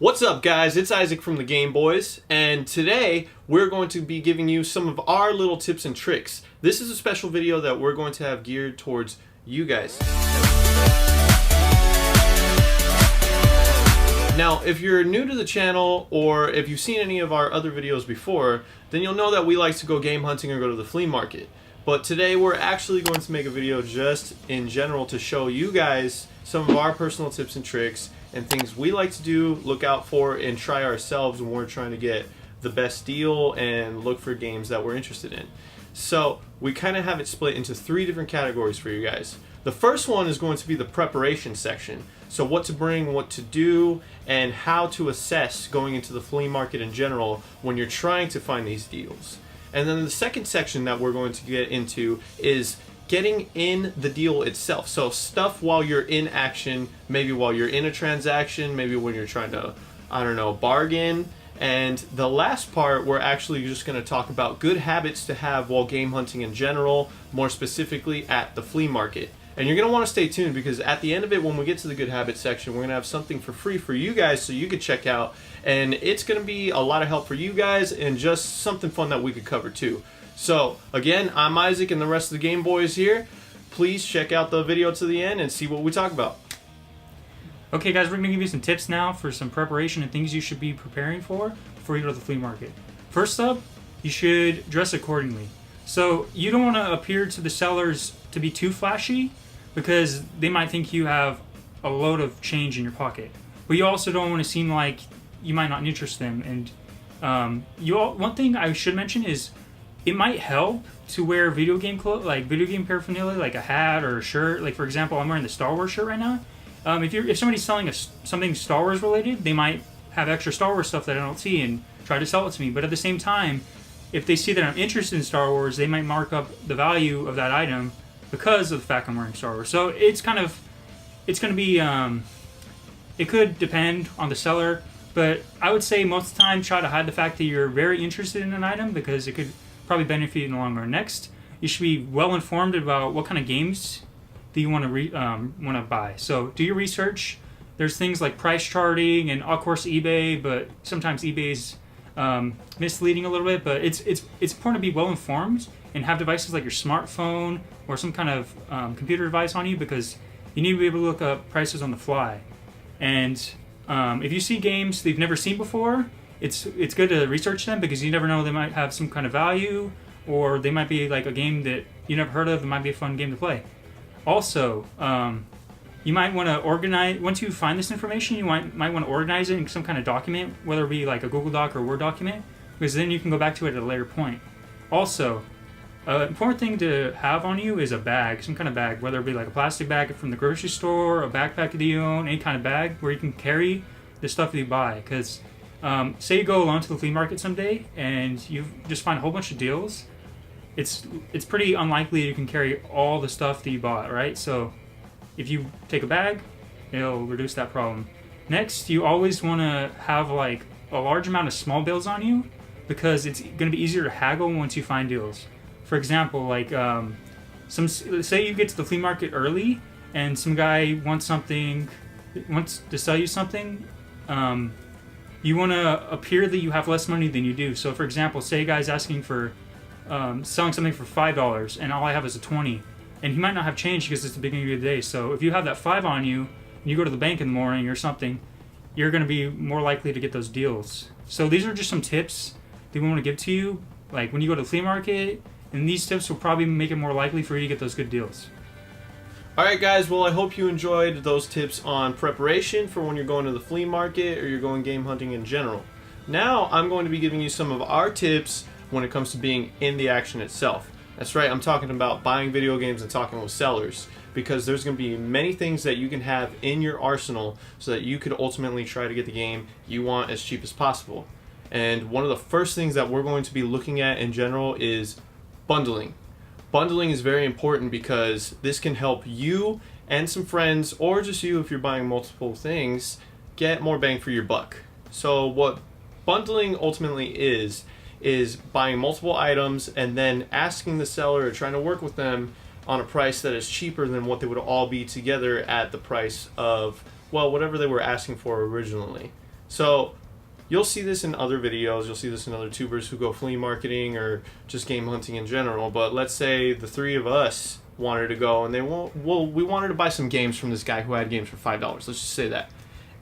What's up, guys? It's Isaac from the Game Boys, and today we're going to be giving you some of our little tips and tricks. This is a special video that we're going to have geared towards you guys. Now, if you're new to the channel, or if you've seen any of our other videos before, then you'll know that we like to go game hunting or go to the flea market. But today we're actually going to make a video just in general to show you guys some of our personal tips and tricks and things we like to do, look out for, and try ourselves when we're trying to get the best deal and look for games that we're interested in. So we kind of have it split into three different categories for you guys. The first one is going to be the preparation section. So what to bring, what to do, and how to assess going into the flea market in general when you're trying to find these deals. And then the second section that we're going to get into is getting in the deal itself. So stuff while you're in action, maybe while you're in a transaction, maybe when you're trying to, I don't know, bargain. And the last part, we're actually just going to talk about good habits to have while game hunting in general, more specifically at the flea market. And you're going to want to stay tuned, because at the end of it, when we get to the good habits section, we're going to have something for free for you guys so you could check out. And it's going to be a lot of help for you guys and just something fun that we could cover too. So again, I'm Isaac and the rest of the Game Boys here. Please check out the video to the end and see what we talk about. Okay guys, we're going to give you some tips now for some preparation and things you should be preparing for before you go to the flea market. First up, you should dress accordingly. So you don't want to appear to the sellers to be too flashy, because they might think you have a load of change in your pocket. But you also don't want to seem like you might not interest them. And one thing I should mention is it might help to wear video game clothes, like video game paraphernalia, like a hat or a shirt. Like for example, I'm wearing the Star Wars shirt right now. If somebody's selling something Star Wars related, they might have extra Star Wars stuff that I don't see and try to sell it to me. But at the same time, if they see that I'm interested in Star Wars, they might mark up the value of that item because of the fact I'm wearing Star Wars. So it's going to be, it could depend on the seller, but I would say most of the time try to hide the fact that you're very interested in an item, because it could probably benefit you in the long run. Next, you should be well informed about what kind of games that you want to buy. So do your research. There's things like price charting and of course eBay, but sometimes eBay's misleading a little bit. But it's important to be well informed and have devices like your smartphone or some kind of computer device on you, because you need to be able to look up prices on the fly. And if you see games that you've never seen before, it's good to research them, because you never know, they might have some kind of value, or they might be like a game that you never heard of. It might be a fun game to play. Also, you might want to organize, once you find this information, you might want to organize it in some kind of document, whether it be like a Google Doc or a Word document, because then you can go back to it at a later point. Also, an important thing to have on you is a bag, some kind of bag, whether it be like a plastic bag from the grocery store, a backpack that you own, any kind of bag where you can carry the stuff that you buy. Because say you go alone to the flea market someday and you just find a whole bunch of deals, it's pretty unlikely you can carry all the stuff that you bought, right? So if you take a bag, it'll reduce that problem. Next, you always want to have like a large amount of small bills on you, because it's going to be easier to haggle once you find deals. For example, like say you get to the flea market early and some guy wants to sell you something. You want to appear that you have less money than you do. So for example, say a guy's asking for selling something for $5 and all I have is a 20, and he might not have change because it's the beginning of the day. So if you have that 5 on you and you go to the bank in the morning or something, you're going to be more likely to get those deals. So these are just some tips that we want to give to you, like when you go to the flea market, and these tips will probably make it more likely for you to get those good deals. Alright guys, well I hope you enjoyed those tips on preparation for when you're going to the flea market or you're going game hunting in general. Now I'm going to be giving you some of our tips when it comes to being in the action itself. That's right, I'm talking about buying video games and talking with sellers, because there's going to be many things that you can have in your arsenal so that you could ultimately try to get the game you want as cheap as possible. And one of the first things that we're going to be looking at in general is bundling. Bundling is very important, because this can help you and some friends, or just you if you're buying multiple things, get more bang for your buck. So what bundling ultimately is buying multiple items and then asking the seller or trying to work with them on a price that is cheaper than what they would all be together at the price of, well, whatever they were asking for originally. So you'll see this in other videos, you'll see this in other tubers who go flea marketing or just game hunting in general. But let's say the three of us wanted to go and we wanted to buy some games from this guy who had games for $5. Let's just say that.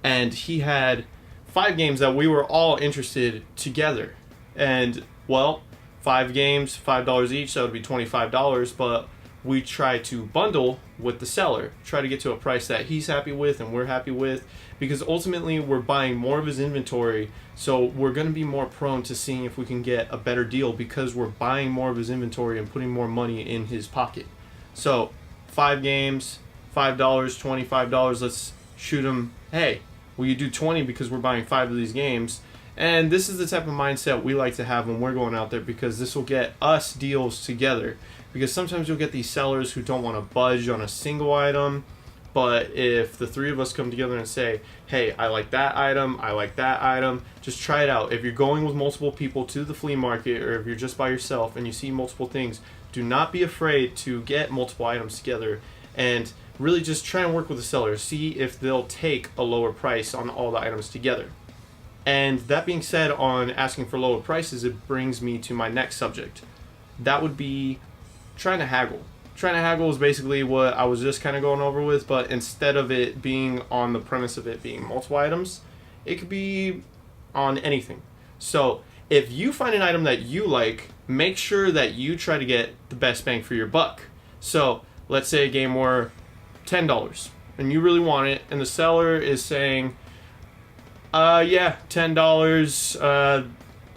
And he had 5 games that we were all interested together. And well, 5 games, $5 each, that would be $25, but we try to bundle with the seller, try to get to a price that he's happy with and we're happy with, because ultimately we're buying more of his inventory, so we're going to be more prone to seeing if we can get a better deal because we're buying more of his inventory and putting more money in his pocket. So 5 games, $5, $25, let's shoot him, hey, will you do 20 because we're buying 5 of these games? And this is the type of mindset we like to have when we're going out there, because this will get us deals together. Because sometimes you'll get these sellers who don't want to budge on a single item, but if the three of us come together and say, hey, I like that item, just try it out. If you're going with multiple people to the flea market, or if you're just by yourself and you see multiple things, do not be afraid to get multiple items together and really just try and work with the seller. See if they'll take a lower price on all the items together. And that being said, on asking for lower prices, it brings me to my next subject. That would be trying to haggle. Trying to haggle is basically what I was just kind of going over with, but instead of it being on the premise of it being multiple items, it could be on anything. So if you find an item that you like, make sure that you try to get the best bang for your buck. So let's say a game were $10 and you really want it, and the seller is saying, yeah, $10,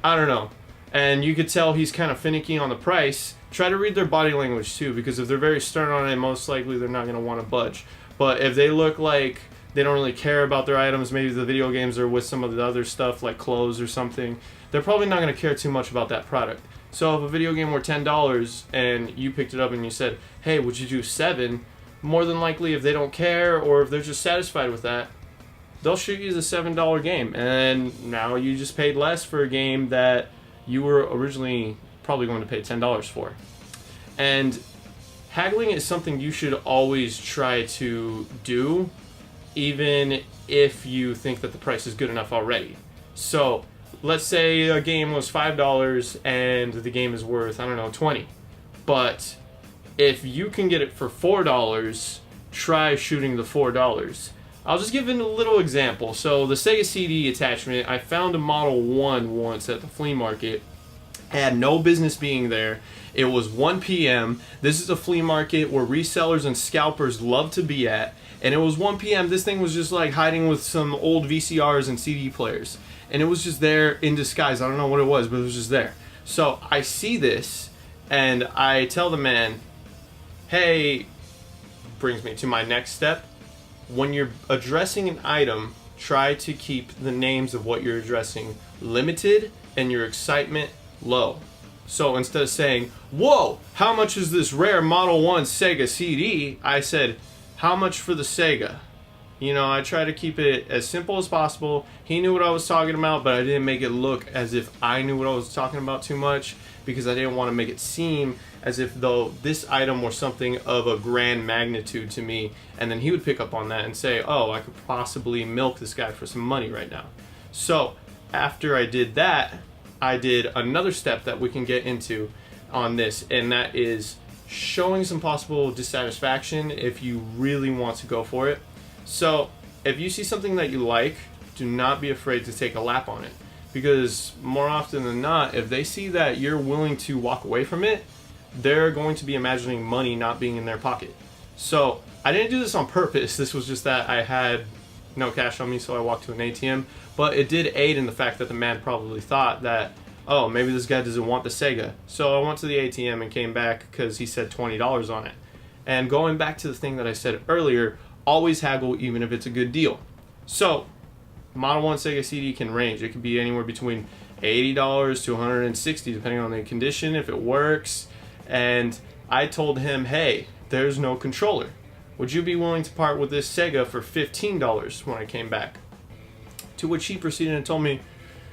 I don't know. And you could tell he's kind of finicky on the price. Try to read their body language too, because if they're very stern on it, most likely they're not going to want to budge. But if they look like they don't really care about their items, maybe the video games are with some of the other stuff like clothes or something, they're probably not going to care too much about that product. So if a video game were $10 and you picked it up and you said, hey, would you do 7? More than likely, if they don't care or if they're just satisfied with that, they'll shoot you the $7 game. And now you just paid less for a game that you were originally probably going to pay $10 for. And haggling is something you should always try to do, even if you think that the price is good enough already. So let's say a game was $5 and the game is worth, I don't know, 20. But if you can get it for $4, try shooting the $4. I'll just give it a little example. So the Sega CD attachment, I found a Model 1 once at the flea market. Had no business being there. It was 1 p.m. This is a flea market where resellers and scalpers love to be at. And it was 1 p.m. This thing was just like hiding with some old VCRs and CD players. And it was just there in disguise. I don't know what it was, but it was just there. So I see this and I tell the man, hey, brings me to my next step. When you're addressing an item, try to keep the names of what you're addressing limited and your excitement low. So instead of saying, whoa, how much is this rare Model 1 Sega CD? I said, how much for the Sega? You know, I try to keep it as simple as possible. He knew what I was talking about, but I didn't make it look as if I knew what I was talking about too much, because I didn't want to make it seem as if though this item was something of a grand magnitude to me, and then he would pick up on that and say, oh, I could possibly milk this guy for some money right now. So after I did that, I did another step that we can get into on this, and that is showing some possible dissatisfaction if you really want to go for it. So if you see something that you like, do not be afraid to take a lap on it, because more often than not, if they see that you're willing to walk away from it, they're going to be imagining money not being in their pocket. So I didn't do this on purpose. This was just that I had no cash on me, so I walked to an ATM. But it did aid in the fact that the man probably thought that, oh, maybe this guy doesn't want the Sega. So I went to the ATM and came back because he said $20 on it. And going back to the thing that I said earlier, always haggle even if it's a good deal. So Model 1 Sega CD can range. It can be anywhere between $80 to $160 depending on the condition, if it works. And I told him, hey, there's no controller. Would you be willing to part with this Sega for $15 when I came back? To which he proceeded and told me,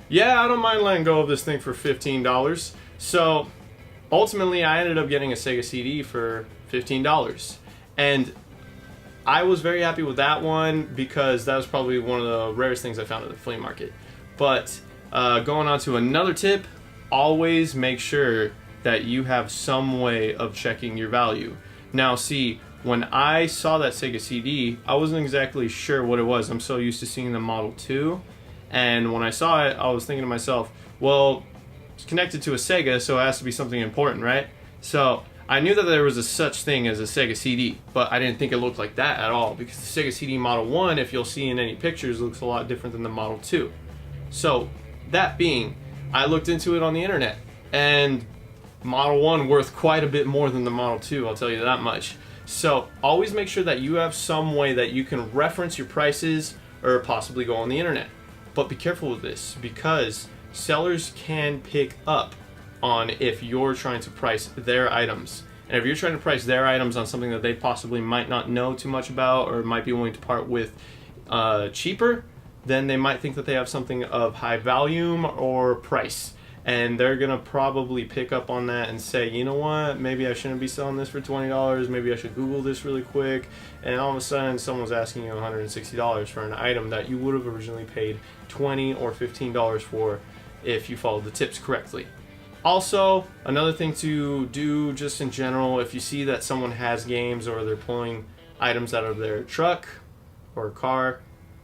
yeah, I don't mind letting go of this thing for $15. So ultimately I ended up getting a Sega CD for $15. And I was very happy with that one because that was probably one of the rarest things I found at the flea market. But going on to another tip, always make sure that you have some way of checking your value. Now see, when I saw that Sega CD, I wasn't exactly sure what it was. I'm so used to seeing the Model 2. And when I saw it, I was thinking to myself, well, it's connected to a Sega, so it has to be something important, right? So I knew that there was a such thing as a Sega CD, but I didn't think it looked like that at all, because the Sega CD Model 1, if you'll see in any pictures, looks a lot different than the Model 2. So that being, I looked into it on the internet, and Model 1 worth quite a bit more than the Model 2, I'll tell you that much. So always make sure that you have some way that you can reference your prices or possibly go on the internet. But be careful with this, because sellers can pick up on if you're trying to price their items. And if you're trying to price their items on something that they possibly might not know too much about or might be willing to part with cheaper, then they might think that they have something of high volume or price. And they're going to probably pick up on that and say, you know what, maybe I shouldn't be selling this for $20, maybe I should Google this really quick. And all of a sudden, someone's asking you $160 for an item that you would have originally paid $20 or $15 for if you followed the tips correctly. Also, another thing to do just in general, if you see that someone has games or they're pulling items out of their truck or car,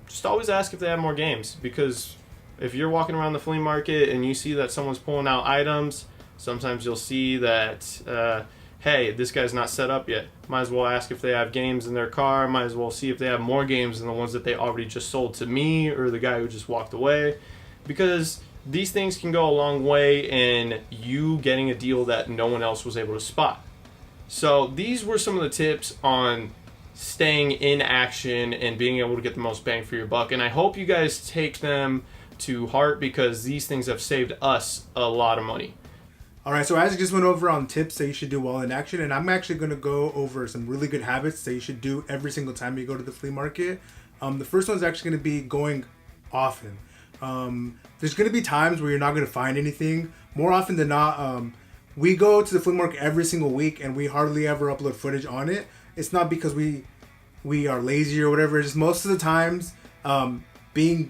just always ask if they have more games, because if you're walking around the flea market and you see that someone's pulling out items, sometimes you'll see that, hey, this guy's not set up yet. Might as well ask if they have games in their car. Might as well see if they have more games than the ones that they already just sold to me or the guy who just walked away. Because these things can go a long way in you getting a deal that no one else was able to spot. So these were some of the tips on staying in action and being able to get the most bang for your buck. And I hope you guys take them to heart, because these things have saved us a lot of money. Alright, so as I just went over on tips that you should do while in action, and I'm actually going to go over some really good habits that you should do every single time you go to the flea market. The first one is actually going to be going often. There's going to be times where you're not going to find anything. More often than not, we go to the flea market every single week and we hardly ever upload footage on it. It's not because we are lazy or whatever. It's just most of the times, being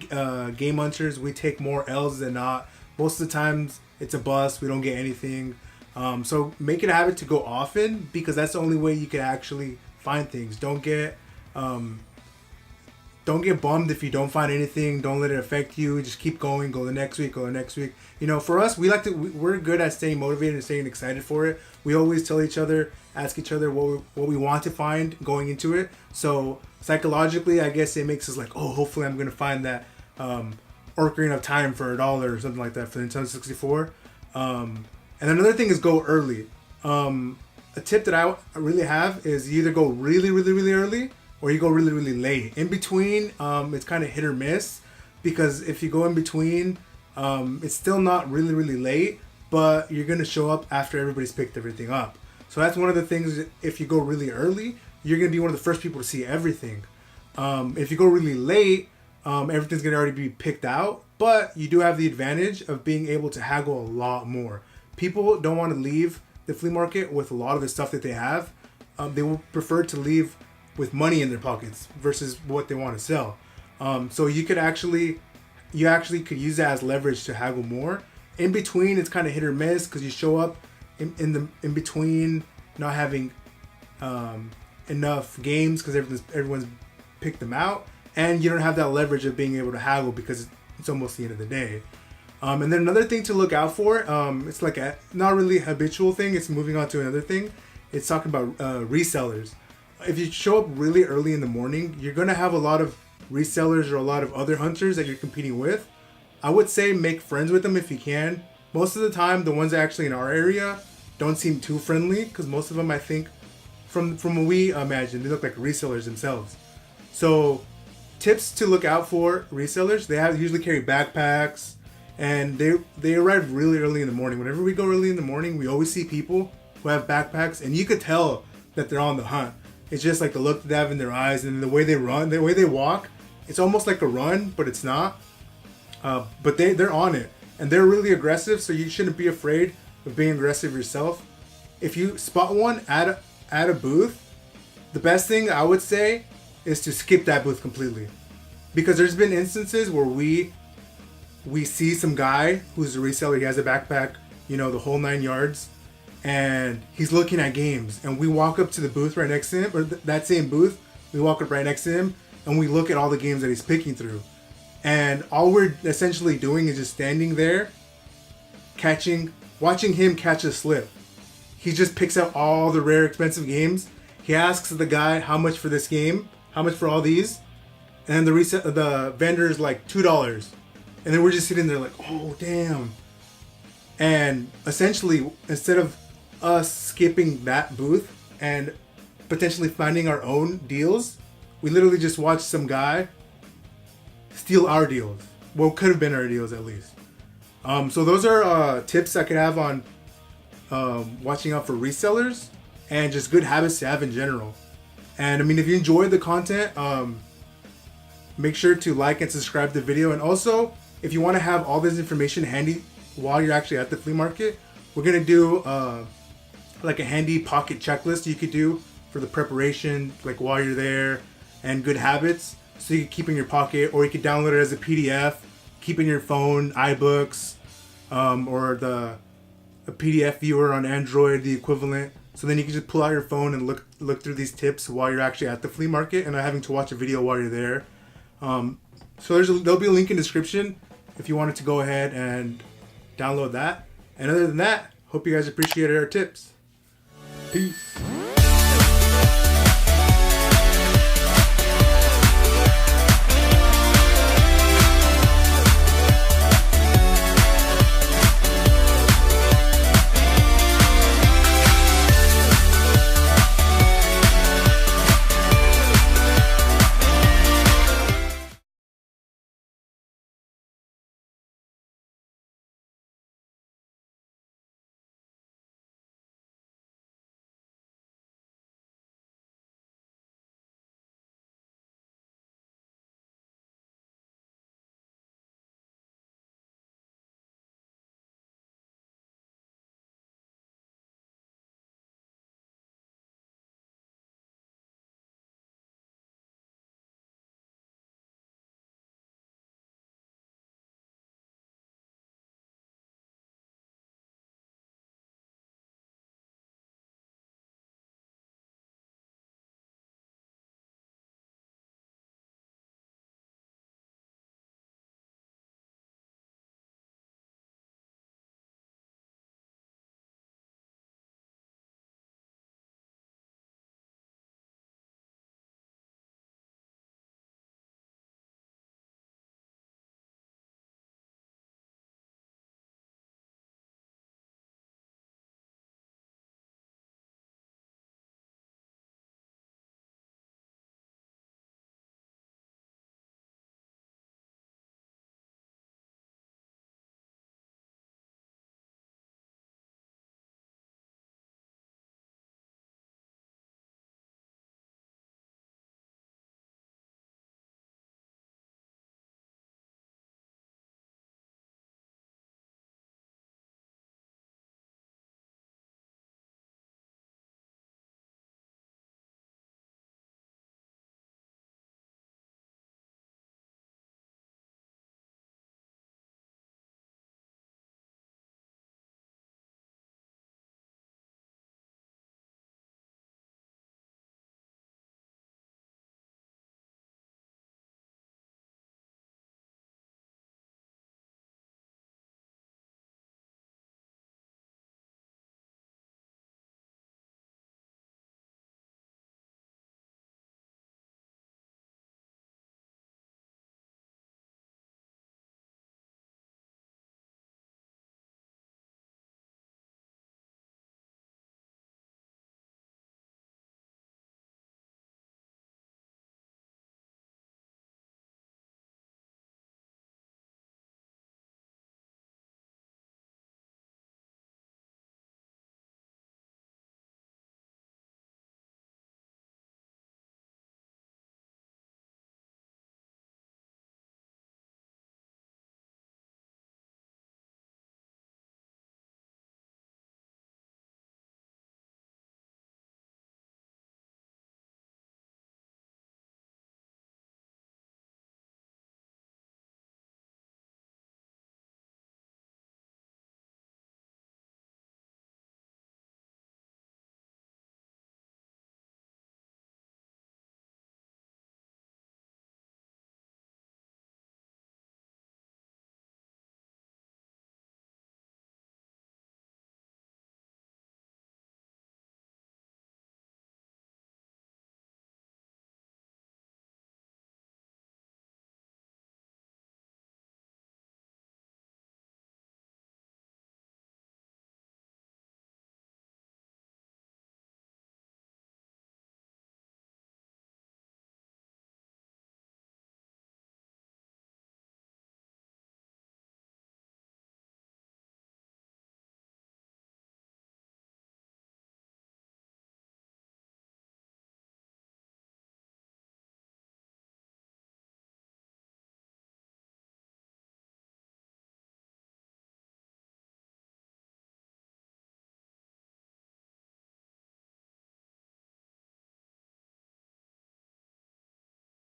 game hunters, we take more L's than not. Most of the times it's a bust. We don't get anything. So make it a habit to go often, because that's the only way you can actually find things. Don't get bummed if you don't find anything. Don't let it affect you. Just keep going. Go the next week. Go the next week. You know, for us, we're good at staying motivated and staying excited for it. We always tell each other, ask each other what we want to find going into it. So psychologically, I guess it makes us like, oh, hopefully I'm going to find that Ocarina of Time for $1 or something like that for the Nintendo 64. And another thing is go early. A tip that I really have is you either go really, really, really early or you go really, really late. In between, it's kind of hit or miss, because if you go in between, it's still not really, really late, but you're going to show up after everybody's picked everything up. So that's one of the things. If you go really early, you're going to be one of the first people to see everything. If you go really late, everything's going to already be picked out, but you do have the advantage of being able to haggle a lot more. People don't want to leave the flea market with a lot of the stuff that they have. They will prefer to leave with money in their pockets versus what they want to sell. So you actually could use that as leverage to haggle more. In between, it's kind of hit or miss, because you show up in between not having enough games because everyone's picked them out, and you don't have that leverage of being able to haggle because it's almost the end of the day. And then another thing to look out for, it's like not really a habitual thing, it's moving on to another thing. It's talking about resellers. If you show up really early in the morning, you're going to have a lot of resellers or a lot of other hunters that you're competing with. I would say make friends with them if you can. Most of the time, the ones actually in our area don't seem too friendly, because most of them, I think, from what we imagine, they look like resellers themselves. So tips to look out for resellers: they usually carry backpacks, and they arrive really early in the morning. Whenever we go early in the morning, we always see people who have backpacks, and you could tell that they're on the hunt. It's just like the look that they have in their eyes and the way they run, the way they walk. It's almost like a run, but it's not. But they're on it, and they're really aggressive, so you shouldn't be afraid of being aggressive yourself. If you spot one at a booth, the best thing I would say is to skip that booth completely. Because there's been instances where we see some guy who's a reseller, he has a backpack, you know, the whole 9 yards, and he's looking at games, and we walk up to the booth right next to him, or that same booth, we walk up right next to him, and we look at all the games that he's picking through. And all we're essentially doing is just standing there, watching him catch a slip. He just picks out all the rare, expensive games. He asks the guy, how much for this game? How much for all these? And the vendor's like $2. And then we're just sitting there like, oh, damn. And essentially, instead of us skipping that booth and potentially finding our own deals, we literally just watched some guy steal our deals. Well, could have been our deals at least. So those are tips I could have on watching out for resellers and just good habits to have in general. And I mean, if you enjoyed the content, make sure to like and subscribe to the video. And also, if you want to have all this information handy while you're actually at the flea market, we're going to do like a handy pocket checklist you could do for the preparation, like while you're there, and good habits. So you can keep in your pocket, or you can download it as a PDF, keep in your phone, iBooks, or a PDF viewer on Android, the equivalent. So then you can just pull out your phone and look through these tips while you're actually at the flea market and not having to watch a video while you're there. So there'll be a link in the description if you wanted to go ahead and download that. And other than that, hope you guys appreciated our tips. Peace.